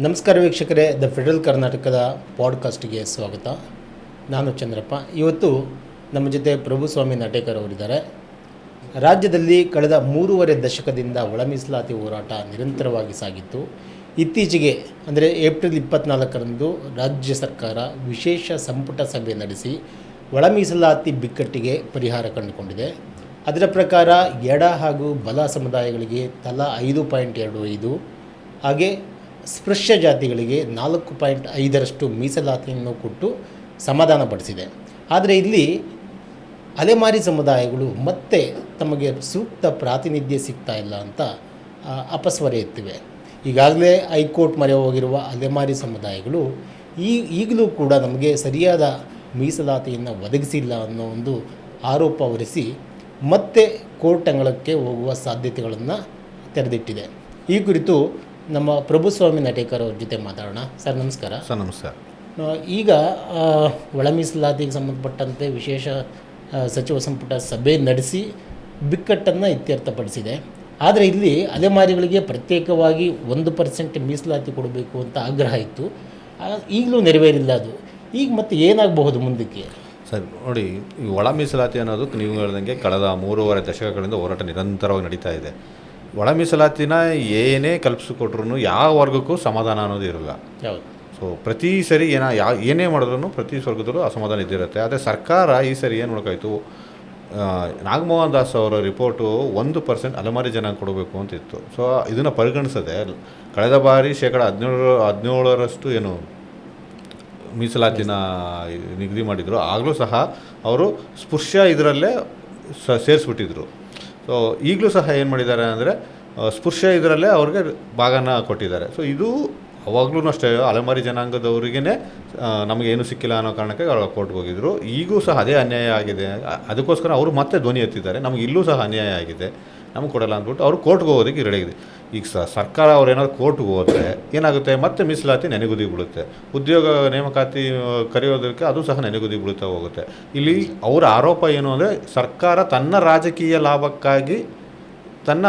ನಮಸ್ಕಾರ ವೀಕ್ಷಕರೇ, the federal ಕರ್ನಾಟಕದ ಪಾಡ್ಕಾಸ್ಟ್ಗೆ ಸ್ವಾಗತ. ನಾನು ಚಂದ್ರಪ್ಪ. ಇವತ್ತು ನಮ್ಮ ಜೊತೆ ಪ್ರಭುಸ್ವಾಮಿ ನಾಟೇಕರ್ ಅವರಿದ್ದಾರೆ. ರಾಜ್ಯದಲ್ಲಿ ಕಳೆದ 3.5 ದಶಕದಿಂದ ಒಳ ಮೀಸಲಾತಿ ಹೋರಾಟ ನಿರಂತರವಾಗಿ ಸಾಗಿತ್ತು. ಇತ್ತೀಚೆಗೆ ಅಂದರೆ ಏಪ್ರಿಲ್ 24ರಂದು ರಾಜ್ಯ ಸರ್ಕಾರ ವಿಶೇಷ ಸಂಪುಟ ಸಭೆ ನಡೆಸಿ ಒಳ ಮೀಸಲಾತಿ ಬಿಕ್ಕಟ್ಟಿಗೆ ಪರಿಹಾರ ಕಂಡುಕೊಂಡಿದೆ. ಅದರ ಪ್ರಕಾರ ಎಡ ಹಾಗೂ ಬಲ ಸಮುದಾಯಗಳಿಗೆ ತಲಾ 5.25 ಹಾಗೆ ಸ್ಪೃಶ್ಯ ಜಾತಿಗಳಿಗೆ 4.5ರಷ್ಟು ಮೀಸಲಾತಿಯನ್ನು ಕೊಟ್ಟು ಸಮಾಧಾನಪಡಿಸಿದೆ. ಆದರೆ ಇಲ್ಲಿ ಅಲೆಮಾರಿ ಸಮುದಾಯಗಳು ಮತ್ತೆ ತಮಗೆ ಸೂಕ್ತ ಪ್ರಾತಿನಿಧ್ಯ ಸಿಗ್ತಾ ಇಲ್ಲ ಅಂತ ಅಪಸ್ವರ ಎತ್ತಿವೆ. ಈಗಾಗಲೇ ಹೈಕೋರ್ಟ್ ಮೊರೆ ಹೋಗಿರುವ ಅಲೆಮಾರಿ ಸಮುದಾಯಗಳು ಈಗಲೂ ಕೂಡ ನಮಗೆ ಸರಿಯಾದ ಮೀಸಲಾತಿಯನ್ನು ಒದಗಿಸಿಲ್ಲ ಅನ್ನೋ ಒಂದು ಆರೋಪ ಹೊರಿಸಿ ಮತ್ತೆ ಕೋರ್ಟ್ ಅಂಗಳಕ್ಕೆ ಹೋಗುವ ಸಾಧ್ಯತೆಗಳನ್ನು ತೆರೆದಿಟ್ಟಿದೆ. ಈ ಕುರಿತು ನಮ್ಮ ಪ್ರಭುಸ್ವಾಮಿ ನಾಟೇಕರ್ ಅವ್ರ ಜೊತೆ ಮಾತಾಡೋಣ. ಸರ್ ನಮಸ್ಕಾರ. ಸರ್ ನಮಸ್ಕಾರ. ಈಗ ಒಳ ಮೀಸಲಾತಿಗೆ ಸಂಬಂಧಪಟ್ಟಂತೆ ವಿಶೇಷ ಸಚಿವ ಸಂಪುಟ ಸಭೆ ನಡೆಸಿ ಬಿಕ್ಕಟ್ಟನ್ನು ಇತ್ಯರ್ಥಪಡಿಸಿದೆ. ಆದರೆ ಇಲ್ಲಿ ಅಲೆಮಾರಿಗಳಿಗೆ ಪ್ರತ್ಯೇಕವಾಗಿ 1% ಮೀಸಲಾತಿ ಕೊಡಬೇಕು ಅಂತ ಆಗ್ರಹ ಇತ್ತು. ಈಗಲೂ ನೆರವೇರಿಲ್ಲ ಅದು. ಈಗ ಮತ್ತೆ ಏನಾಗಬಹುದು ಮುಂದಕ್ಕೆ? ಸರ್ ನೋಡಿ, ಈ ಒಳ ಮೀಸಲಾತಿ ಅನ್ನೋದು ನೀವು ಹೇಳ್ದಂಗೆ ಕಳೆದ 3.5 ದಶಕಗಳಿಂದ ಹೋರಾಟ ನಿರಂತರವಾಗಿ ನಡೀತಾ ಇದೆ. ಒಳ ಮೀಸಲಾತಿನ ಏನೇ ಕಲ್ಪಿಸಿಕೊಟ್ರು ಯಾವ ವರ್ಗಕ್ಕೂ ಸಮಾಧಾನ ಅನ್ನೋದು ಇರಲ್ಲ. ಸೊ ಪ್ರತಿ ಸರಿ ಏನೇ ಮಾಡಿದ್ರು ಪ್ರತಿ ವರ್ಗದಲ್ಲೂ ಅಸಮಾಧಾನ ಇದ್ದಿರುತ್ತೆ. ಆದರೆ ಸರ್ಕಾರ ಈ ಸರಿ ಏನು ಮಾಡೋಕ್ಕಾಯಿತು, ನಾಗಮೋಹನ್ ದಾಸ್ ಅವರ ರಿಪೋರ್ಟು 1% ಅಲೆಮಾರಿ ಜನಾಂಗ ಕೊಡಬೇಕು ಅಂತ ಇತ್ತು. ಸೊ ಇದನ್ನು ಪರಿಗಣಿಸದೆ ಕಳೆದ ಬಾರಿ 17% ಏನು ಮೀಸಲಾತಿನ ನಿಗದಿ ಮಾಡಿದರು. ಆಗಲೂ ಸಹ ಅವರು ಸ್ಪೃಶ್ಯ ಇದರಲ್ಲೇ ಸೇರಿಸ್ಬಿಟ್ಟಿದ್ರು. ಸೊ ಈಗಲೂ ಸಹ ಏನು ಮಾಡಿದ್ದಾರೆ ಅಂದರೆ ಸ್ಪೃಶ್ಯ ಇದರಲ್ಲೇ ಅವ್ರಿಗೆ ಭಾಗನ ಕೊಟ್ಟಿದ್ದಾರೆ. ಸೊ ಇದು ಅವಾಗಲೂ ಅಷ್ಟೇ ಅಲೆಮಾರಿ ಜನಾಂಗದವ್ರಿಗೇ ನಮಗೇನು ಸಿಕ್ಕಿಲ್ಲ ಅನ್ನೋ ಕಾರಣಕ್ಕೆ ಅವ್ರು ಕೋರ್ಟ್ಗೆ ಹೋಗಿದ್ರು. ಈಗೂ ಸಹ ಅದೇ ಅನ್ಯಾಯ ಆಗಿದೆ. ಅದಕ್ಕೋಸ್ಕರ ಅವರು ಮತ್ತೆ ಧ್ವನಿ ಎತ್ತಿದ್ದಾರೆ, ನಮಗೆ ಇಲ್ಲೂ ಸಹ ಅನ್ಯಾಯ ಆಗಿದೆ, ನಮಗೆ ಕೊಡಲ್ಲ ಅಂದ್ಬಿಟ್ಟು ಅವರು ಕೋರ್ಟ್ಗೆ ಹೋಗೋದಕ್ಕೆ ರೆಡಿಯಾಗಿದೆ. ಈಗ ಸರ್ಕಾರ ಅವ್ರು ಏನಾದ್ರು ಕೋರ್ಟ್ಗೆ ಹೋದರೆ ಏನಾಗುತ್ತೆ, ಮತ್ತೆ ಮೀಸಲಾತಿ ನೆನೆಗುದಿ ಬಿಡುತ್ತೆ. ಉದ್ಯೋಗ ನೇಮಕಾತಿ ಕರೆಯೋದಕ್ಕೆ ಅದು ಸಹ ನೆನೆಗುದಿ ಬಿಡುತ್ತಾ ಹೋಗುತ್ತೆ. ಇಲ್ಲಿ ಅವರ ಆರೋಪ ಏನು ಅಂದರೆ ಸರ್ಕಾರ ತನ್ನ ರಾಜಕೀಯ ಲಾಭಕ್ಕಾಗಿ ತನ್ನ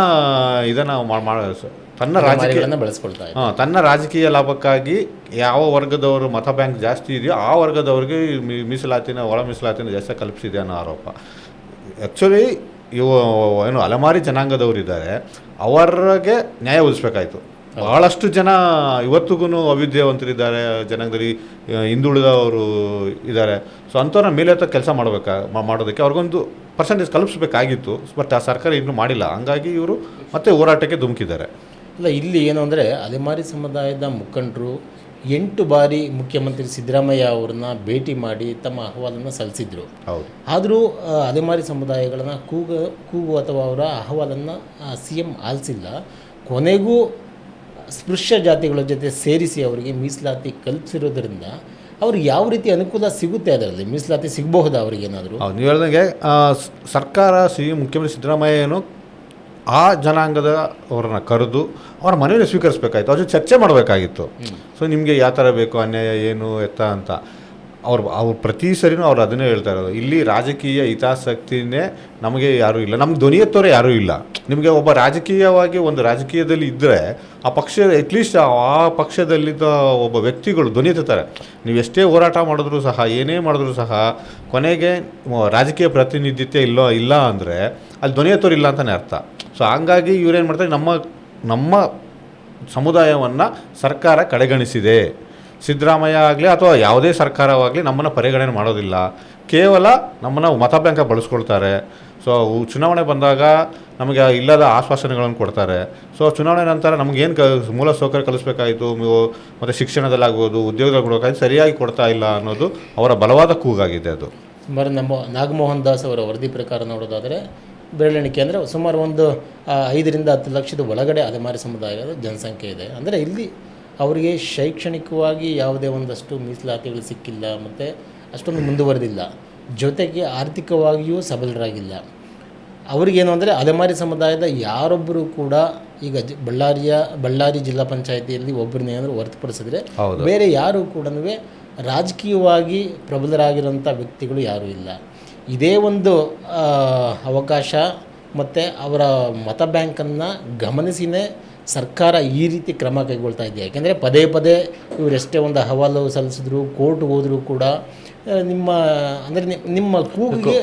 ತನ್ನ ರಾಜಕೀಯ ಲಾಭಕ್ಕಾಗಿ ಯಾವ ವರ್ಗದವರು ಮತ ಬ್ಯಾಂಕ್ ಜಾಸ್ತಿ ಇದೆಯೋ ಆ ವರ್ಗದವ್ರಿಗೆ ಒಳ ಮೀಸಲಾತಿನ ಜಾಸ್ತಿ ಕಲ್ಪಿಸಿದೆ ಅನ್ನೋ ಆರೋಪ. ಆ್ಯಕ್ಚುಲಿ ಏನು ಅಲೆಮಾರಿ ಜನಾಂಗದವರಿದ್ದಾರೆ, ಅವರಿಗೆ ನ್ಯಾಯ ಒದಗಿಸ್ಬೇಕಾಯಿತು. ಭಾಳಷ್ಟು ಜನ ಇವತ್ತಿಗೂ ಅವಿದ್ಯಾವಂತರಿದ್ದಾರೆ, ಜನಾಂಗದಲ್ಲಿ ಹಿಂದುಳಿದವರು ಇದ್ದಾರೆ. ಸೊ ಅಂಥವ್ರನ್ನ ಮೇಲೆತ್ತ ಕೆಲಸ ಮಾಡೋದಕ್ಕೆ ಅವ್ರಿಗೊಂದು ಪರ್ಸೆಂಟೇಜ್ ಕಲ್ಪಿಸ್ಬೇಕಾಗಿತ್ತು. ಬಟ್ ಆ ಸರ್ಕಾರ ಇನ್ನೂ ಮಾಡಿಲ್ಲ. ಹಂಗಾಗಿ ಇವರು ಮತ್ತೆ ಹೋರಾಟಕ್ಕೆ ಧುಮುಕಿದ್ದಾರೆ. ಇಲ್ಲ, ಇಲ್ಲಿ ಏನು ಅಂದರೆ ಅಲೆಮಾರಿ ಸಮುದಾಯದ ಮುಖಂಡರು 8 ಬಾರಿ ಮುಖ್ಯಮಂತ್ರಿ ಸಿದ್ದರಾಮಯ್ಯ ಅವ್ರನ್ನ ಭೇಟಿ ಮಾಡಿ ತಮ್ಮ ಅಹವಾಲನ್ನು ಸಲ್ಲಿಸಿದ್ರು. ಹೌದು. ಆದರೂ ಅಲೆಮಾರಿ ಸಮುದಾಯಗಳನ್ನು ಕೂಗು ಅಥವಾ ಅವರ ಅಹವಾಲನ್ನು CM ಆಲಿಸಿಲ್ಲ. ಕೊನೆಗೂ ಸ್ಪೃಶ್ಯ ಜಾತಿಗಳ ಜೊತೆ ಸೇರಿಸಿ ಅವರಿಗೆ ಮೀಸಲಾತಿ ಕಲ್ಪಿಸಿರೋದ್ರಿಂದ ಅವ್ರಿಗೆ ಯಾವ ರೀತಿ ಅನುಕೂಲ ಸಿಗುತ್ತೆ, ಅದರಲ್ಲಿ ಮೀಸಲಾತಿ ಸಿಗಬಹುದಾ ಅವರಿಗೇನಾದರೂ? ಹೌದು, ನೀವು ಹೇಳ್ದಂಗೆ ಸರ್ಕಾರ ಮುಖ್ಯಮಂತ್ರಿ ಸಿದ್ದರಾಮಯ್ಯನು ಆ ಜನಾಂಗದ ಅವರನ್ನು ಕರೆದು ಅವರ ಮನೆಯಲ್ಲಿ ಸ್ವೀಕರಿಸಬೇಕಾಯಿತು, ಅವ್ರ ಜೊತೆ ಚರ್ಚೆ ಮಾಡಬೇಕಾಗಿತ್ತು. ಸೊ ನಿಮಗೆ ಯಾವ ಥರ ಬೇಕು, ಅನ್ಯಾಯ ಏನು ಎತ್ತ ಅಂತ ಅವ್ರು ಪ್ರತಿ ಸರಿನೂ ಅವ್ರು ಅದನ್ನೇ ಹೇಳ್ತಾ ಇರೋದು. ಇಲ್ಲಿ ರಾಜಕೀಯ ಹಿತಾಸಕ್ತಿನೇ ನಮಗೆ ಯಾರೂ ಇಲ್ಲ, ನಮ್ಗೆ ಧ್ವನಿ ಎತ್ತೋರೆ ಯಾರೂ ಇಲ್ಲ. ನಿಮಗೆ ಒಬ್ಬ ಒಂದು ರಾಜಕೀಯದಲ್ಲಿ ಇದ್ದರೆ ಆ ಪಕ್ಷ ಅಟ್ಲೀಸ್ಟ್ ಆ ಪಕ್ಷದಲ್ಲಿದ್ದ ಒಬ್ಬ ವ್ಯಕ್ತಿಗಳು ಧ್ವನಿ ಎತ್ತುತ್ತಾರೆ. ನೀವು ಎಷ್ಟೇ ಹೋರಾಟ ಮಾಡಿದ್ರೂ ಸಹ, ಏನೇ ಮಾಡಿದ್ರೂ ಸಹ ಕೊನೆಗೆ ರಾಜಕೀಯ ಪ್ರಾತಿನಿಧ್ಯತೆ ಇಲ್ಲ ಅಂದರೆ ಅಲ್ಲಿ ಧ್ವನಿ ಎತ್ತೋರಿಲ್ಲ ಅಂತಲೇ ಅರ್ಥ. ಸೊ ಹಂಗಾಗಿ ಇವರೇನು ಮಾಡ್ತಾರೆ, ನಮ್ಮ ಸಮುದಾಯವನ್ನು ಸರ್ಕಾರ ಕಡೆಗಣಿಸಿದೆ. ಸಿದ್ದರಾಮಯ್ಯ ಆಗಲಿ ಅಥವಾ ಯಾವುದೇ ಸರ್ಕಾರವಾಗಲಿ ನಮ್ಮನ್ನು ಪರಿಗಣನೆ ಮಾಡೋದಿಲ್ಲ, ಕೇವಲ ನಮ್ಮನ್ನು ಮತ ಬ್ಯಾಂಕ ಬಳಸ್ಕೊಳ್ತಾರೆ. ಸೊ ಚುನಾವಣೆ ಬಂದಾಗ ನಮಗೆ ಇಲ್ಲದ ಆಶ್ವಾಸನೆಗಳನ್ನು ಕೊಡ್ತಾರೆ. ಸೊ ಚುನಾವಣೆ ನಂತರ ನಮಗೇನು ಮೂಲ ಸೌಕರ್ಯ ಕಲಿಸ್ಬೇಕಾಯಿತು, ಮತ್ತು ಶಿಕ್ಷಣದಲ್ಲಾಗ್ಬೋದು, ಉದ್ಯೋಗದಲ್ಲಿ ಕೊಡೋಕ್ಕಾಗಿ ಸರಿಯಾಗಿ ಕೊಡ್ತಾ ಇಲ್ಲ ಅನ್ನೋದು ಅವರ ಬಲವಾದ ಕೂಗಾಗಿದೆ. ಅದು ಸುಮಾರು ನಮ್ಮ ನಾಗಮೋಹನ್ ದಾಸ್ ಅವರ ವರದಿ ಪ್ರಕಾರ ನೋಡೋದಾದರೆ ಬೆರಳೆಣಿಕೆ ಅಂದರೆ ಸುಮಾರು ಒಂದು 5ರಿಂದ 10 ಲಕ್ಷದ ಒಳಗಡೆ ಅಲೆಮಾರಿ ಸಮುದಾಯದ ಜನಸಂಖ್ಯೆ ಇದೆ. ಅಂದರೆ ಇಲ್ಲಿ ಅವರಿಗೆ ಶೈಕ್ಷಣಿಕವಾಗಿ ಯಾವುದೇ ಒಂದಷ್ಟು ಮೀಸಲಾತಿಗಳು ಸಿಕ್ಕಿಲ್ಲ, ಮತ್ತು ಅಷ್ಟೊಂದು ಮುಂದುವರೆದಿಲ್ಲ, ಜೊತೆಗೆ ಆರ್ಥಿಕವಾಗಿಯೂ ಸಬಲರಾಗಿಲ್ಲ. ಅವರಿಗೇನು ಅಂದರೆ ಅಲೆಮಾರಿ ಸಮುದಾಯದ ಯಾರೊಬ್ಬರು ಕೂಡ ಈಗ ಬಳ್ಳಾರಿ ಜಿಲ್ಲಾ ಪಂಚಾಯಿತಿಯಲ್ಲಿ ಒಬ್ಬರನ್ನೇನಾದರೂ ಹೊರತುಪಡಿಸಿದ್ರೆ ಬೇರೆ ಯಾರೂ ಕೂಡ ರಾಜಕೀಯವಾಗಿ ಪ್ರಬಲರಾಗಿರೋಂಥ ವ್ಯಕ್ತಿಗಳು ಯಾರೂ ಇಲ್ಲ. ಇದೇ ಒಂದು ಅವಕಾಶ ಮತ್ತು ಅವರ ಮತ ಬ್ಯಾಂಕನ್ನು ಗಮನಿಸಿನೇ ಸರ್ಕಾರ ಈ ರೀತಿ ಕ್ರಮ ಕೈಗೊಳ್ತಾ ಇದೆ. ಯಾಕೆಂದರೆ ಪದೇ ಪದೇ ಇವರೆಷ್ಟೇ ಒಂದು ಅಹವಾಲು ಸಲ್ಲಿಸಿದ್ರು, ಕೋರ್ಟ್ಗೆ ಹೋದರೂ ಕೂಡ ನಿಮ್ಮ ಅಂದರೆ ನಿಮ್ಮ ಕೂಗಿಗೆ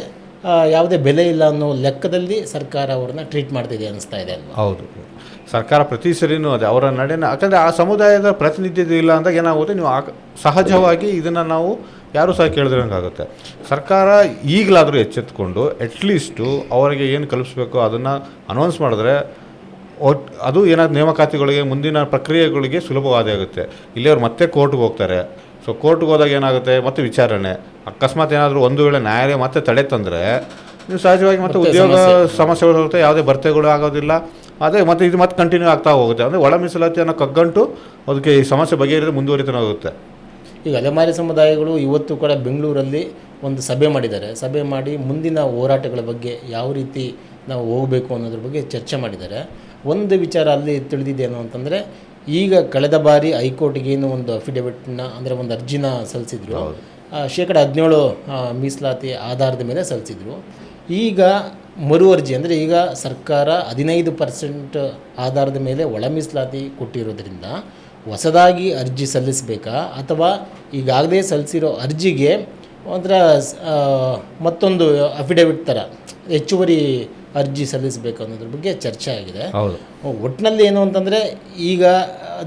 ಯಾವುದೇ ಬೆಲೆ ಇಲ್ಲ ಅನ್ನೋ ಲೆಕ್ಕದಲ್ಲಿ ಸರ್ಕಾರ ಅವ್ರನ್ನ ಟ್ರೀಟ್ ಮಾಡ್ತಿದೆ ಅನ್ನಿಸ್ತಾ ಇದೆ ಅಲ್ವಾ? ಹೌದು, ಸರ್ಕಾರ ಪ್ರತಿ ಸರಿನೂ ಅದೇ ಅವರ ನಡೆನ, ಯಾಕಂದರೆ ಆ ಸಮುದಾಯದ ಪ್ರಾತಿನಿಧ್ಯತೆ ಇಲ್ಲ ಅಂದಾಗ ಏನಾಗುತ್ತೆ, ನೀವು ಸಹಜವಾಗಿ ಇದನ್ನು ನಾವು ಯಾರೂ ಸಹ ಕೇಳಿದ್ರಂಗಾಗುತ್ತೆ. ಸರ್ಕಾರ ಈಗಲಾದರೂ ಎಚ್ಚೆತ್ತುಕೊಂಡು ಅಟ್ಲೀಸ್ಟು ಅವರಿಗೆ ಏನು ಕಲಿಸ್ಬೇಕೋ ಅದನ್ನು ಅನೌನ್ಸ್ ಮಾಡಿದ್ರೆ ಅದು ಏನಾದ್ರು ನೇಮಕಾತಿಗಳಿಗೆ ಮುಂದಿನ ಪ್ರಕ್ರಿಯೆಗಳಿಗೆ ಸುಲಭವಾದೇ ಆಗುತ್ತೆ. ಇಲ್ಲಿ ಅವ್ರು ಮತ್ತೆ ಕೋರ್ಟ್ಗೆ ಹೋಗ್ತಾರೆ. ಸೊ ಕೋರ್ಟ್ಗೆ ಹೋದಾಗ ಏನಾಗುತ್ತೆ, ಮತ್ತೆ ವಿಚಾರಣೆ, ಅಕಸ್ಮಾತ್ ಏನಾದರೂ ಒಂದು ವೇಳೆ ನ್ಯಾಯಾಲಯ ಮತ್ತೆ ತಡೆ ತಂದರೆ ನೀವು ಸಹಜವಾಗಿ ಮತ್ತೆ ಉದ್ಯೋಗ ಸಮಸ್ಯೆಗಳು ಹೋಗುತ್ತೆ, ಯಾವುದೇ ಭರ್ತಿಗಳು ಆಗೋದಿಲ್ಲ. ಅದೇ ಮತ್ತು ಇದು ಮತ್ತೆ ಕಂಟಿನ್ಯೂ ಆಗ್ತಾ ಹೋಗುತ್ತೆ. ಅಂದರೆ ಒಳ ಮೀಸಲಾತಿಯನ್ನು ಕಗ್ಗಂಟು ಅದಕ್ಕೆ ಈ ಸಮಸ್ಯೆ ಬಗೆಹರಿದು ಮುಂದುವರಿತಾನೆ ಹೋಗುತ್ತೆ. ಈಗ ಅಲೆಮಾರಿ ಸಮುದಾಯಗಳು ಇವತ್ತು ಕೂಡ ಬೆಂಗಳೂರಲ್ಲಿ ಒಂದು ಸಭೆ ಮಾಡಿದ್ದಾರೆ. ಸಭೆ ಮಾಡಿ ಮುಂದಿನ ಹೋರಾಟಗಳ ಬಗ್ಗೆ ಯಾವ ರೀತಿ ನಾವು ಹೋಗಬೇಕು ಅನ್ನೋದ್ರ ಬಗ್ಗೆ ಚರ್ಚೆ ಮಾಡಿದ್ದಾರೆ. ಒಂದು ವಿಚಾರ ಅಲ್ಲಿ ತಿಳಿದಿದ್ದೇನು ಅಂತಂದರೆ, ಈಗ ಕಳೆದ ಬಾರಿ ಹೈಕೋರ್ಟ್ಗೆ ಏನು ಒಂದು ಅಫಿಡವಿಟ್ನ ಅಂದರೆ ಒಂದು ಅರ್ಜಿನ ಸಲ್ಲಿಸಿದ್ರು, ಶೇಕಡ 17 ಮೀಸಲಾತಿ ಆಧಾರದ ಮೇಲೆ ಸಲ್ಲಿಸಿದ್ರು. ಈಗ ಮರು ಅರ್ಜಿ ಅಂದರೆ ಈಗ ಸರ್ಕಾರ 15% ಆಧಾರದ ಮೇಲೆ ಒಳ ಮೀಸಲಾತಿ ಕೊಟ್ಟಿರೋದ್ರಿಂದ ಹೊಸದಾಗಿ ಅರ್ಜಿ ಸಲ್ಲಿಸಬೇಕಾ ಅಥವಾ ಈಗಾಗಲೇ ಸಲ್ಲಿಸಿರೋ ಅರ್ಜಿಗೆ ಒಂಥರ ಮತ್ತೊಂದು ಅಫಿಡವಿಟ್ ಥರ ಹೆಚ್ಚುವರಿ ಅರ್ಜಿ ಸಲ್ಲಿಸಬೇಕು ಅನ್ನೋದ್ರ ಬಗ್ಗೆ ಚರ್ಚೆ ಆಗಿದೆ. ಒಟ್ಟಿನಲ್ಲಿ ಏನು ಅಂತಂದರೆ, ಈಗ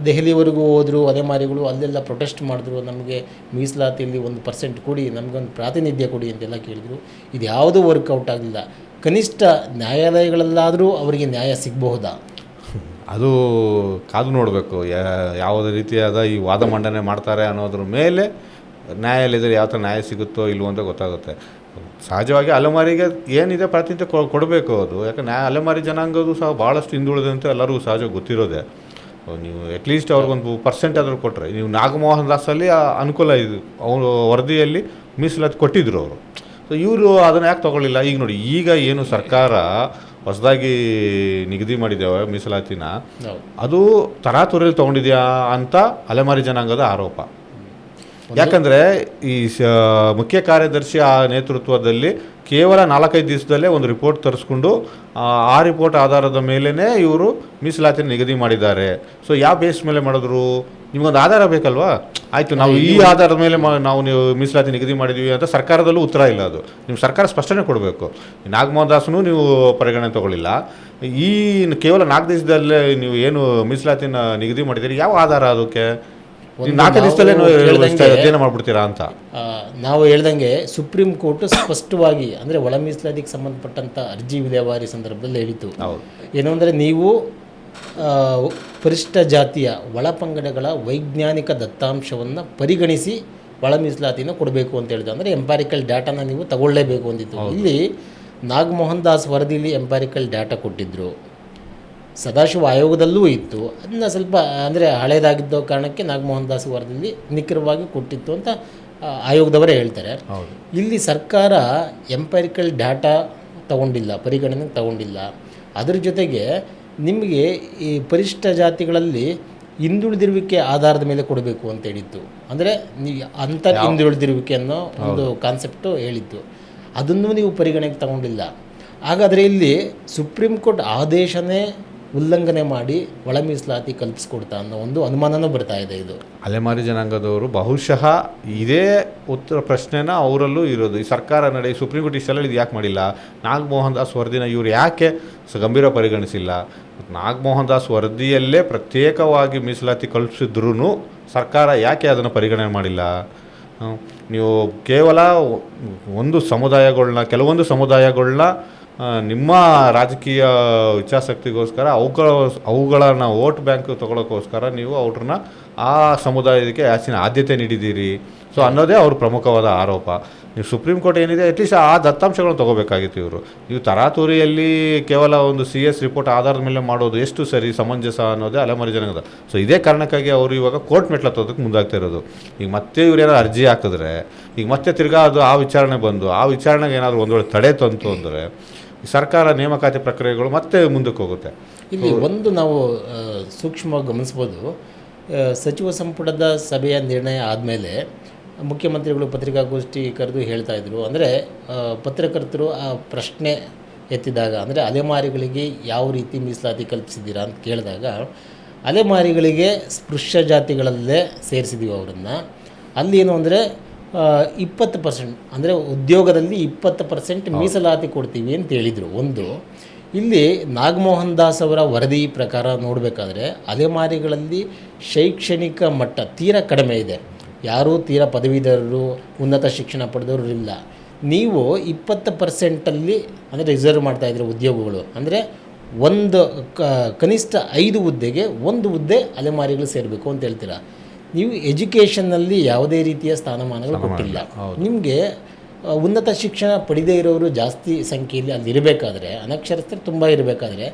ದೆಹಲಿವರೆಗೂ ಹೋದರು ಅಲೆಮಾರಿಗಳು, ಅಲ್ಲೆಲ್ಲ ಪ್ರೊಟೆಸ್ಟ್ ಮಾಡಿದ್ರು, ನಮಗೆ ಮೀಸಲಾತಿಯಲ್ಲಿ 1% ಕೊಡಿ, ನಮಗೊಂದು ಪ್ರಾತಿನಿಧ್ಯ ಕೊಡಿ ಅಂತೆಲ್ಲ ಕೇಳಿದರು. ಇದು ಯಾವುದೂ ವರ್ಕೌಟ್ ಆಗಲಿಲ್ಲ. ಕನಿಷ್ಠ ನ್ಯಾಯಾಲಯಗಳಲ್ಲಾದರೂ ಅವರಿಗೆ ನ್ಯಾಯ ಸಿಗಬಹುದಾ? ಅದು ಕಾದು ನೋಡಬೇಕು. ಯಾವುದೇ ರೀತಿಯಾದ ಈ ವಾದ ಮಂಡನೆ ಮಾಡ್ತಾರೆ ಅನ್ನೋದ್ರ ಮೇಲೆ ನ್ಯಾಯಾಲಯದಲ್ಲಿ ಯಾವ ಥರ ನ್ಯಾಯ ಸಿಗುತ್ತೋ ಇಲ್ವೋ ಅಂತ ಗೊತ್ತಾಗುತ್ತೆ. ಸಹಜವಾಗಿ ಅಲೆಮಾರಿಗೆ ಏನಿದೆ ಪ್ರಾತಿನಿಧ್ಯ ಕೊಡಬೇಕು. ಅದು ಯಾಕಂದ್ರೆ ಅಲೆಮಾರಿ ಜನಾಂಗದ್ದು ಸಹ ಭಾಳಷ್ಟು ಹಿಂದುಳಿದಂತೆ ಎಲ್ಲರಿಗೂ ಸಹಜವಾಗಿ ಗೊತ್ತಿರೋದೆ. ನೀವು ಅಟ್ಲೀಸ್ಟ್ ಅವ್ರಿಗೊಂದು % ಆದರೂ ಕೊಟ್ಟರೆ, ನೀವು ನಾಗಮೋಹನ್ ದಾಸಲ್ಲಿ ಅನುಕೂಲ ಇದು, ಅವರು ವರದಿಯಲ್ಲಿ ಮೀಸಲಾತಿ ಕೊಟ್ಟಿದ್ದರು ಅವರು. ಸೊ ಇವರು ಅದನ್ನು ಯಾಕೆ ತೊಗೊಳ್ಳಿಲ್ಲ? ಈಗ ನೋಡಿ, ಈಗ ಏನು ಸರ್ಕಾರ ಹೊಸದಾಗಿ ನಿಗದಿ ಮಾಡಿದ್ದೇವೆ ಮೀಸಲಾತಿನ, ಅದು ತರಾತುರಿಯಲ್ಲಿ ತೊಗೊಂಡಿದೆಯಾ ಅಂತ ಅಲೆಮಾರಿ ಜನಾಂಗದ ಆರೋಪ. ಯಾಕಂದರೆ ಈ ಮುಖ್ಯ ಕಾರ್ಯದರ್ಶಿ ಆ ನೇತೃತ್ವದಲ್ಲಿ ಕೇವಲ 4-5 ದಿವಸದಲ್ಲೇ ಒಂದು ರಿಪೋರ್ಟ್ ತರಿಸ್ಕೊಂಡು ಆ ರಿಪೋರ್ಟ್ ಆಧಾರದ ಮೇಲೇ ಇವರು ಮೀಸಲಾತಿನ ನಿಗದಿ ಮಾಡಿದ್ದಾರೆ. ಸೊ ಯಾವ ಬೇಸ್ ಮೇಲೆ ಮಾಡಿದ್ರು? ನಿಮಗೊಂದು ಆಧಾರ ಬೇಕಲ್ವಾ? ಆಯಿತು, ನಾವು ಈ ಆಧಾರದ ಮೇಲೆ ನಾವು ನೀವು ಮೀಸಲಾತಿ ನಿಗದಿ ಮಾಡಿದ್ದೀವಿ ಅಂತ ಸರ್ಕಾರದಲ್ಲೂ ಉತ್ತರ ಇಲ್ಲ. ಅದು ನೀವು ಸರ್ಕಾರ ಸ್ಪಷ್ಟನೆ ಕೊಡಬೇಕು. ನಾಗಮೋಹನ್ ದಾಸನು ನೀವು ಪರಿಗಣನೆ ತಗೊಳ್ಳಿಲ್ಲ. ಈ ಕೇವಲ 4 ದಿವಸದಲ್ಲೇ ನೀವು ಏನು ಮೀಸಲಾತಿನ ನಿಗದಿ ಮಾಡಿದ್ದೀರಿ, ಯಾವ ಆಧಾರ ಅದಕ್ಕೆ? 4 ದಿವಸದಲ್ಲೇ ಅಧ್ಯಯನ ಮಾಡಿಬಿಡ್ತೀರಾ ಅಂತ ನಾವು ಹೇಳ್ದಂಗೆ ಸುಪ್ರೀಂ ಕೋರ್ಟ್ ಸ್ಪಷ್ಟವಾಗಿ ಅಂದರೆ ಒಳ ಮೀಸಲಾತಿಗೆ ಸಂಬಂಧಪಟ್ಟಂಥ ಅರ್ಜಿ ವಿಲೇವಾರಿ ಸಂದರ್ಭದಲ್ಲಿ ಹೇಳಿತು. ಏನು ಅಂದರೆ, ನೀವು ಪರಿಶಿಷ್ಟ ಜಾತಿಯ ಒಳಪಂಗಡಗಳ ವೈಜ್ಞಾನಿಕ ದತ್ತಾಂಶವನ್ನು ಪರಿಗಣಿಸಿ ಒಳ ಮೀಸಲಾತಿನ ಕೊಡಬೇಕು ಅಂತ ಹೇಳಿದ್ರು. ಅಂದರೆ ಎಂಪ್ಯಾರಿಕಲ್ ಡಾಟಾನ ನೀವು ತಗೊಳ್ಳೇಬೇಕು ಅಂದಿತ್ತು. ಇಲ್ಲಿ ನಾಗಮೋಹನ್ ದಾಸ್ ವರದಿಯಲ್ಲಿ ಎಂಪ್ಯಾರಿಕಲ್ ಡಾಟಾ ಕೊಟ್ಟಿದ್ದರು, ಸದಾಶಿವ ಆಯೋಗದಲ್ಲೂ ಇತ್ತು. ಅದನ್ನ ಸ್ವಲ್ಪ ಅಂದರೆ ಹಳೇದಾಗಿದ್ದ ಕಾರಣಕ್ಕೆ ನಾಗಮೋಹನ್ ದಾಸ್ ವರದಿಯಲ್ಲಿ ನಿಖರವಾಗಿ ಕೊಟ್ಟಿತ್ತು ಅಂತ ಆಯೋಗದವರೇ ಹೇಳ್ತಾರೆ. ಇಲ್ಲಿ ಸರ್ಕಾರ ಎಂಪ್ಯಾರಿಕಲ್ ಡಾಟಾ ತಗೊಂಡಿಲ್ಲ, ಪರಿಗಣನೆಗೆ ತಗೊಂಡಿಲ್ಲ. ಅದ್ರ ಜೊತೆಗೆ ನಿಮಗೆ ಈ ಪರಿಶಿಷ್ಟ ಜಾತಿಗಳಲ್ಲಿ ಹಿಂದುಳಿದಿರುವಿಕೆ ಆಧಾರದ ಮೇಲೆ ಕೊಡಬೇಕು ಅಂತ ಹೇಳಿತ್ತು. ಅಂದರೆ ನೀವು ಅಂತರ್ ಹಿಂದುಳಿದಿರುವಿಕೆ ಅನ್ನೋ ಒಂದು ಕಾನ್ಸೆಪ್ಟು ಹೇಳಿತ್ತು. ಅದನ್ನು ನೀವು ಪರಿಗಣನೆಗೆ ತಗೊಂಡಿಲ್ಲ. ಹಾಗಾದರೆ ಇಲ್ಲಿ ಸುಪ್ರೀಂ ಕೋರ್ಟ್ ಆದೇಶನೇ ಉಲ್ಲಂಘನೆ ಮಾಡಿ ಒಳ ಮೀಸಲಾತಿ ಕಲ್ಪಿಸ್ಕೊಡ್ತಾ ಅನ್ನೋ ಒಂದು ಅನುಮಾನನೂ ಬರ್ತಾ ಇದೆ. ಇದು ಅಲೆಮಾರಿ ಜನಾಂಗದವರು ಬಹುಶಃ ಇದೇ ಉತ್ತರ ಪ್ರಶ್ನೆನ ಅವರಲ್ಲೂ ಇರೋದು. ಈ ಸರ್ಕಾರ ನಡೆ ಸುಪ್ರೀಂ ಕೋರ್ಟ್ ಇಷ್ಟೆಲ್ಲ ಇದು ಯಾಕೆ ಮಾಡಿಲ್ಲ? ನಾಗಮೋಹನ್ ದಾಸ್ ವರದಿನ ಇವರು ಯಾಕೆ ಗಂಭೀರ ಪರಿಗಣಿಸಿಲ್ಲ? ನಾಗಮೋಹನ್ ದಾಸ್ ವರದಿಯಲ್ಲೇ ಪ್ರತ್ಯೇಕವಾಗಿ ಮೀಸಲಾತಿ ಕಲ್ಪಿಸಿದ್ರೂ ಸರ್ಕಾರ ಯಾಕೆ ಅದನ್ನು ಪರಿಗಣನೆ ಮಾಡಿಲ್ಲ? ನೀವು ಕೇವಲ ಕೆಲವೊಂದು ಸಮುದಾಯಗಳನ್ನ ನಿಮ್ಮ ರಾಜಕೀಯ ಇಚ್ಛಾಶಕ್ತಿಗೋಸ್ಕರ ಅವುಗಳನ್ನ ವೋಟ್ ಬ್ಯಾಂಕ್ ತೊಗೊಳೋಕ್ಕೋಸ್ಕರ ನೀವು ಅವ್ರನ್ನ ಆ ಸಮುದಾಯಕ್ಕೆ ಹೆಚ್ಚಿನ ಆದ್ಯತೆ ನೀಡಿದ್ದೀರಿ. ಸೊ ಅನ್ನೋದೇ ಅವ್ರ ಪ್ರಮುಖವಾದ ಆರೋಪ. ನೀವು ಸುಪ್ರೀಂ ಕೋರ್ಟ್ ಏನಿದೆ ಅಟ್ಲೀಸ್ಟ್ ಆ ದತ್ತಾಂಶಗಳನ್ನು ತೊಗೋಬೇಕಾಗಿತ್ತು. ಇವರು ನೀವು ತರಾತುರಿಯಲ್ಲಿ ಕೇವಲ ಒಂದು CS ರಿಪೋರ್ಟ್ ಆಧಾರದ ಮೇಲೆ ಮಾಡೋದು ಎಷ್ಟು ಸರಿ, ಸಮಂಜಸ ಅನ್ನೋದೇ ಅಲೆಮಾರಿ ಜನಾಂಗದ. ಸೊ ಇದೇ ಕಾರಣಕ್ಕಾಗಿ ಅವರು ಇವಾಗ ಕೋರ್ಟ್ ಮೆಟ್ಲತ್ತೋದಕ್ಕೆ ಮುಂದಾಗ್ತಾ ಇರೋದು. ಈಗ ಮತ್ತೆ ಇವರೇನಾದ್ರು ಅರ್ಜಿ ಹಾಕಿದ್ರೆ, ಈಗ ಮತ್ತೆ ತಿರ್ಗಾ ಅದು ಆ ವಿಚಾರಣೆ ಬಂದು ಆ ವಿಚಾರಣೆಗೆ ಏನಾದರೂ ಒಂದು ವೇಳೆ ತಡೆ ತಂತು ಅಂದರೆ ಸರ್ಕಾರ ನೇಮಕಾತಿ ಪ್ರಕ್ರಿಯೆಗಳು ಮತ್ತೆ ಮುಂದಕ್ಕೆ ಹೋಗುತ್ತೆ. ಇಲ್ಲಿ ಒಂದು ನಾವು ಸೂಕ್ಷ್ಮವಾಗಿ ಗಮನಿಸ್ಬೋದು. ಸಚಿವ ಸಂಪುಟದ ಸಭೆಯ ನಿರ್ಣಯ ಆದಮೇಲೆ ಮುಖ್ಯಮಂತ್ರಿಗಳು ಪತ್ರಿಕಾಗೋಷ್ಠಿ ಕರೆದು ಹೇಳ್ತಾಯಿದ್ರು. ಅಂದರೆ ಪತ್ರಕರ್ತರು ಆ ಪ್ರಶ್ನೆ ಎತ್ತಿದಾಗ, ಅಂದರೆ ಅಲೆಮಾರಿಗಳಿಗೆ ಯಾವ ರೀತಿ ಮೀಸಲಾತಿ ಕಲ್ಪಿಸಿದ್ದೀರಾ ಅಂತ ಕೇಳಿದಾಗ, ಅಲೆಮಾರಿಗಳಿಗೆ ಸ್ಪೃಶ್ಯ ಜಾತಿಗಳಲ್ಲೇ ಸೇರಿಸಿದ್ದೀವಿ ಅವರನ್ನು. ಅಲ್ಲೇನು ಅಂದರೆ 20%, ಅಂದರೆ ಉದ್ಯೋಗದಲ್ಲಿ 20% ಮೀಸಲಾತಿ ಕೊಡ್ತೀವಿ ಅಂತ ಹೇಳಿದರು. ಒಂದು ಇಲ್ಲಿ ನಾಗಮೋಹನ್ ದಾಸ್ ಅವರ ವರದಿ ಪ್ರಕಾರ ನೋಡಬೇಕಾದ್ರೆ ಅಲೆಮಾರಿಗಳಲ್ಲಿ ಶೈಕ್ಷಣಿಕ ಮಟ್ಟ ತೀರಾ ಕಡಿಮೆ ಇದೆ. ಯಾರೂ ತೀರಾ ಪದವೀಧರರು, ಉನ್ನತ ಶಿಕ್ಷಣ ಪಡೆದವರು ಇಲ್ಲ. ನೀವು 20%ಅಲ್ಲಿ ಅಂದರೆ ರಿಸರ್ವ್ ಮಾಡ್ತಾಯಿದ್ರೆ ಉದ್ಯೋಗಗಳು, ಅಂದರೆ ಒಂದು ಕನಿಷ್ಠ 5 ಹುದ್ದೆಗೆ 1 ಹುದ್ದೆ ಅಲೆಮಾರಿಗಳು ಸೇರಬೇಕು ಅಂತ ಹೇಳ್ತೀರಾ. ನೀವು ಎಜುಕೇಷನ್ನಲ್ಲಿ ಯಾವುದೇ ರೀತಿಯ ಸ್ಥಾನಮಾನಗಳು ಕೊಟ್ಟಿಲ್ಲ. ನಿಮಗೆ ಉನ್ನತ ಶಿಕ್ಷಣ ಪಡೆದೇ ಇರೋರು ಜಾಸ್ತಿ ಸಂಖ್ಯೆಯಲ್ಲಿ ಅಲ್ಲಿರಬೇಕಾದ್ರೆ, ಅನಕ್ಷರಸ್ಥರು ತುಂಬ ಇರಬೇಕಾದ್ರೆ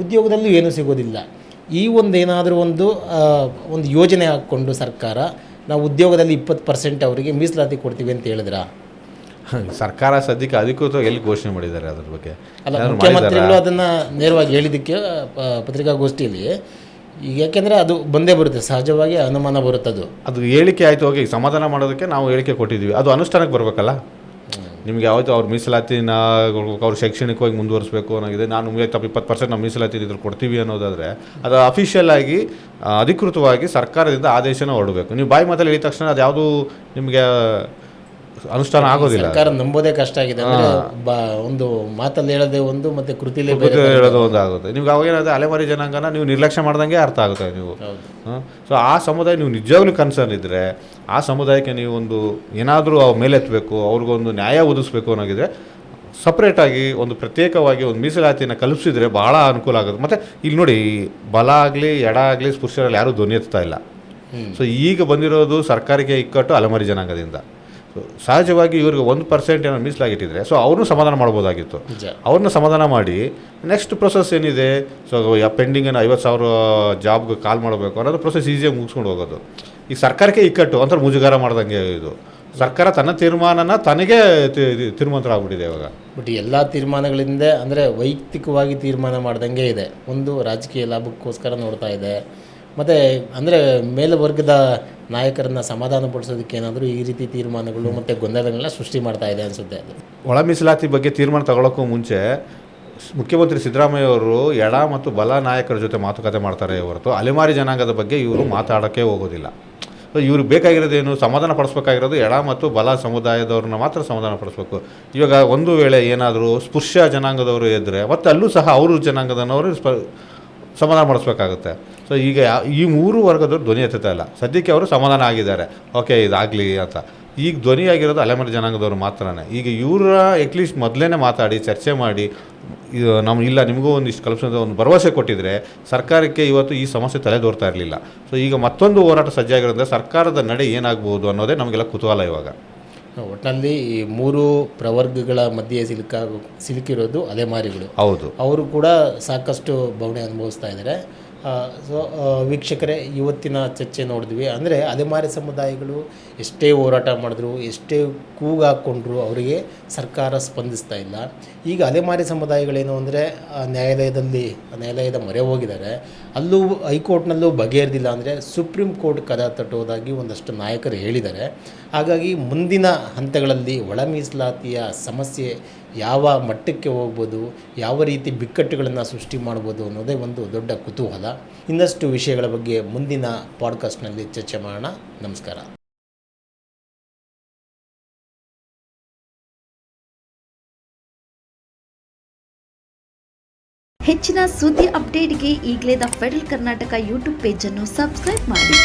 ಉದ್ಯೋಗದಲ್ಲೂ ಏನೂ ಸಿಗೋದಿಲ್ಲ. ಈ ಏನಾದರೂ ಒಂದು ಯೋಜನೆ ಹಾಕ್ಕೊಂಡು ಸರ್ಕಾರ ನಾವು ಉದ್ಯೋಗದಲ್ಲಿ 20% ಅವರಿಗೆ ಮೀಸಲಾತಿ ಕೊಡ್ತೀವಿ ಅಂತ ಹೇಳಿದ್ರಾ? ಸರ್ಕಾರ ಸದ್ಯಕ್ಕೆ ಅಧಿಕೃತವಾಗಿ ಎಲ್ಲಿ ಘೋಷಣೆ ಮಾಡಿದ್ದಾರೆ ಅದ್ರ ಬಗ್ಗೆ? ಅಲ್ಲ, ಮುಖ್ಯಮಂತ್ರಿಗಳು ಅದನ್ನು ನೇರವಾಗಿ ಹೇಳಿದ್ದಕ್ಕೆ ಪತ್ರಿಕಾಗೋಷ್ಠಿಯಲ್ಲಿ, ಈಗ ಯಾಕೆಂದರೆ ಅದು ಬಂದೇ ಬರುತ್ತೆ, ಸಹಜವಾಗಿ ಅನುಮಾನ ಬರುತ್ತದು. ಅದು ಹೇಳಿಕೆ ಆಯಿತು, ಹೋಗಿ ಸಮಾಧಾನ ಮಾಡೋದಕ್ಕೆ ನಾವು ಹೇಳಿಕೆ ಕೊಟ್ಟಿದ್ದೀವಿ, ಅದು ಅನುಷ್ಠಾನಕ್ಕೆ ಬರಬೇಕಲ್ಲ. ನಿಮ್ಗೆ ಯಾವತ್ತೂ ಅವ್ರ ಮೀಸಲಾತಿನ ಅವ್ರು ಶೈಕ್ಷಣಿಕವಾಗಿ ಮುಂದುವರಿಸಬೇಕು ಅನ್ನೋಗಿದೆ. ನಾನು ನಿಮಗೆ 20% ನಾವು ಮೀಸಲಾತಿ ಇದ್ರ ಕೊಡ್ತೀವಿ ಅನ್ನೋದಾದರೆ ಅದು ಅಫಿಷಿಯಲ್ ಆಗಿ ಅಧಿಕೃತವಾಗಿ ಸರ್ಕಾರದಿಂದ ಆದೇಶನ ಹೊರಡಬೇಕು. ನೀವು ಬಾಯಿ ಮಾತಲ್ಲಿ ಹೇಳಿದ ತಕ್ಷಣ ಅದು ಯಾವುದು ನಿಮಗೆ ಅನುಷ್ಠಾನ ಆಗೋದಿಲ್ಲ. ಸರ್ಕಾರ ನಂಬೋದೇ ಕಷ್ಟ ಆಗಿದೆ. ಒಂದು ಮಾತಲ್ಲಿ ಹೇಳೋದೇ ಒಂದು, ಮತ್ತು ಕೃತಿಲಿ ಹೇಳೋದು ಒಂದು ಆಗುತ್ತೆ. ನಿಮ್ಗೆ ಅವಾಗೇನಾದ್ರೆ ಅಲೆಮಾರಿ ಜನಾಂಗನ ನೀವು ನಿರ್ಲಕ್ಷ್ಯ ಮಾಡ್ದಂಗೆ ಅರ್ಥ ಆಗುತ್ತೆ ನೀವು. ಸೊ ಆ ಸಮುದಾಯ ನೀವು ನಿಜವಾಗ್ಲೂ ಕನ್ಸರ್ನ್ ಇದ್ದರೆ, ಆ ಸಮುದಾಯಕ್ಕೆ ನೀವು ಒಂದು ಏನಾದರೂ ಮೇಲೆತ್ತಬೇಕು, ಅವ್ರಿಗೊಂದು ನ್ಯಾಯ ಒದಗಿಸ್ಬೇಕು ಅನ್ನೋಗಿದ್ರೆ ಸಪ್ರೇಟಾಗಿ ಒಂದು ಪ್ರತ್ಯೇಕವಾಗಿ ಒಂದು ಮೀಸಲಾತಿನ ಕಲ್ಪಿಸಿದ್ರೆ ಭಾಳ ಅನುಕೂಲ ಆಗುತ್ತೆ. ಮತ್ತು ಇಲ್ಲಿ ನೋಡಿ, ಬಲ ಆಗಲಿ ಎಡ ಆಗಲಿ ಸ್ಪೃಶ್ಯರಲ್ಲಿ ಯಾರೂ ಧ್ವನಿ ಎತ್ತಾ ಇಲ್ಲ. ಸೊ ಈಗ ಬಂದಿರೋದು ಸರ್ಕಾರಕ್ಕೆ ಇಕ್ಕಟ್ಟು ಅಲೆಮಾರಿ ಜನಾಂಗದಿಂದ. ಸಹಜವಾಗಿ ಇವ್ರಿಗೆ 1% ಏನೋ ಮೀಸಲಾಗಿಟ್ಟಿದ್ರೆ ಸೊ ಅವ್ರನ್ನೂ ಸಮಾಧಾನ ಮಾಡ್ಬೋದಾಗಿತ್ತು. ಅವ್ರನ್ನ ಸಮಾಧಾನ ಮಾಡಿ ನೆಕ್ಸ್ಟ್ ಪ್ರೊಸೆಸ್ ಏನಿದೆ, ಸೊ ಪೆಂಡಿಂಗ್ ಏನೋ 50,000 ಜಾಬ್ಗೆ ಕಾಲ್ ಮಾಡಬೇಕು ಅನ್ನೋದು ಪ್ರೊಸೆಸ್ ಈಸಿಯಾಗಿ ಮುಗಿಸ್ಕೊಂಡು ಹೋಗೋದು. ಈಗ ಸರ್ಕಾರಕ್ಕೆ ಇಕ್ಕಟ್ಟು ಅಂತ ಮುಜುಗರ ಮಾಡ್ದಂಗೆ ಇದು. ಸರ್ಕಾರ ತನ್ನ ತೀರ್ಮಾನನ ತನಗೇ ತೀರ್ಮಾನ ಆಗ್ಬಿಟ್ಟಿದೆ ಇವಾಗ. ಬಟ್ ಎಲ್ಲ ತೀರ್ಮಾನಗಳಿಂದ ಅಂದರೆ ವೈಯಕ್ತಿಕವಾಗಿ ತೀರ್ಮಾನ ಮಾಡ್ದಂಗೆ ಇದೆ. ಒಂದು ರಾಜಕೀಯ ಲಾಭಕ್ಕೋಸ್ಕರ ನೋಡ್ತಾ ಇದೆ, ಮತ್ತು ಅಂದರೆ ಮೇಲ್ವರ್ಗದ ನಾಯಕರನ್ನು ಸಮಾಧಾನಪಡಿಸೋದಕ್ಕೆ ಏನಾದರೂ ಈ ರೀತಿ ತೀರ್ಮಾನಗಳು ಮತ್ತು ಗೊಂದಲಗಳನ್ನ ಸೃಷ್ಟಿ ಮಾಡ್ತಾ ಇದೆ ಅನಿಸುತ್ತೆ. ಅದು ಒಳ ಮೀಸಲಾತಿ ಬಗ್ಗೆ ತೀರ್ಮಾನ ತಗೊಳ್ಳೋಕ್ಕೂ ಮುಂಚೆ ಮುಖ್ಯಮಂತ್ರಿ ಸಿದ್ದರಾಮಯ್ಯ ಅವರು ಎಡ ಮತ್ತು ಬಲ ನಾಯಕರ ಜೊತೆ ಮಾತುಕತೆ ಮಾಡ್ತಾರೆ ಹೊರತು ಅಲೆಮಾರಿ ಜನಾಂಗದ ಬಗ್ಗೆ ಇವರು ಮಾತಾಡೋಕ್ಕೆ ಹೋಗೋದಿಲ್ಲ. ಇವ್ರಿಗೆ ಬೇಕಾಗಿರೋದೇನು, ಸಮಾಧಾನ ಪಡಿಸ್ಬೇಕಾಗಿರೋದು ಎಡ ಮತ್ತು ಬಲ ಸಮುದಾಯದವ್ರನ್ನ ಮಾತ್ರ ಸಮಾಧಾನ ಪಡಿಸ್ಬೇಕು. ಇವಾಗ ಒಂದು ವೇಳೆ ಏನಾದರೂ ಸ್ಪೃಶ್ಯ ಜನಾಂಗದವರು ಇದ್ದರೆ ಮತ್ತು ಅಲ್ಲೂ ಸಹ ಅವರು ಜನಾಂಗದವರು ಸಮಾಧಾನ ಮಾಡಿಸ್ಬೇಕಾಗುತ್ತೆ. ಸೊ ಈಗ ಈ 3 ವರ್ಗದವ್ರು ಧ್ವನಿ ಎತ್ತುತ್ತಾ ಇಲ್ಲ. ಸದ್ಯಕ್ಕೆ ಅವರು ಸಮಾಧಾನ ಆಗಿದ್ದಾರೆ, ಓಕೆ ಇದಾಗಲಿ ಅಂತ. ಈಗ ಧ್ವನಿ ಆಗಿರೋದು ಅಲೆಮಾರಿ ಜನಾಂಗದವರು ಮಾತ್ರನೇ. ಈಗ ಇವರ ಅಟ್ಲೀಸ್ಟ್ ಮೊದಲೇ ಮಾತಾಡಿ ಚರ್ಚೆ ಮಾಡಿ ಇಲ್ಲ ನಿಮಗೂ ಒಂದಿಷ್ಟು ಕಲ್ಪಿಸೋದು ಒಂದು ಭರವಸೆ ಕೊಟ್ಟಿದ್ರೆ ಸರ್ಕಾರಕ್ಕೆ ಇವತ್ತು ಈ ಸಮಸ್ಯೆ ತಲೆದೋರ್ತಾ ಇರಲಿಲ್ಲ. ಸೊ ಈಗ ಮತ್ತೊಂದು ಹೋರಾಟ ಸಜ್ಜಾಗಿರೋದ್ರಿಂದ ಸರ್ಕಾರದ ನಡೆ ಏನಾಗ್ಬೋದು ಅನ್ನೋದೇ ನಮಗೆಲ್ಲ ಕುತೂಹಲ ಇವಾಗ. ಒಟ್ಟಿನಲ್ಲಿ ಈ 3 ಪ್ರವರ್ಗಗಳ ಮಧ್ಯೆ ಸಿಲುಕಿರೋದು ಅಲೆಮಾರಿಗಳು. ಹೌದು, ಅವರು ಕೂಡ ಸಾಕಷ್ಟು ಬವಣೆ ಅನುಭವಿಸ್ತಾ ಇದ್ದಾರೆ. ಸೊ ವೀಕ್ಷಕರೇ, ಇವತ್ತಿನ ಚರ್ಚೆ ನೋಡಿದ್ವಿ. ಅಂದರೆ ಅಲೆಮಾರಿ ಸಮುದಾಯಗಳು ಎಷ್ಟೇ ಹೋರಾಟ ಮಾಡಿದ್ರು, ಎಷ್ಟೇ ಕೂಗಾಕೊಂಡ್ರು ಅವರಿಗೆ ಸರ್ಕಾರ ಸ್ಪಂದಿಸ್ತಾ ಇಲ್ಲ. ಈಗ ಅಲೆಮಾರಿ ಸಮುದಾಯಗಳೇನು ಅಂದರೆ ನ್ಯಾಯಾಲಯದ ಮೊರೆ ಹೋಗಿದ್ದಾರೆ. ಅಲ್ಲೂ ಹೈಕೋರ್ಟ್ನಲ್ಲೂ ಬಗೆಹರಿದಿಲ್ಲ ಅಂದರೆ ಸುಪ್ರೀಂ ಕೋರ್ಟ್ ಕದ ತಟ್ಟೋದಾಗಿ ಒಂದಷ್ಟು ನಾಯಕರು ಹೇಳಿದ್ದಾರೆ. ಹಾಗಾಗಿ ಮುಂದಿನ ಹಂತಗಳಲ್ಲಿ ಒಳ ಮೀಸಲಾತಿಯ ಸಮಸ್ಯೆ ಯಾವ ಮಟ್ಟಕ್ಕೆ ಹೋಗ್ಬೋದು, ಯಾವ ರೀತಿ ಬಿಕ್ಕಟ್ಟುಗಳನ್ನು ಸೃಷ್ಟಿ ಮಾಡ್ಬೋದು ಅನ್ನೋದೇ ಒಂದು ದೊಡ್ಡ ಕುತೂಹಲ. ಇನ್ನಷ್ಟು ವಿಷಯಗಳ ಬಗ್ಗೆ ಮುಂದಿನ ಪಾಡ್ಕಾಸ್ಟ್ನಲ್ಲಿ ಚರ್ಚೆ ಮಾಡೋಣ. ನಮಸ್ಕಾರ. ಹೆಚ್ಚಿನ ಸುದ್ದಿ ಅಪ್ಡೇಟ್ಗೆ ಈಗಲೇ ದ ಫೆಡರಲ್ ಕರ್ನಾಟಕ ಯೂಟ್ಯೂಬ್ ಪೇಜನ್ನು ಸಬ್ಸ್ಕ್ರೈಬ್ ಮಾಡಿ.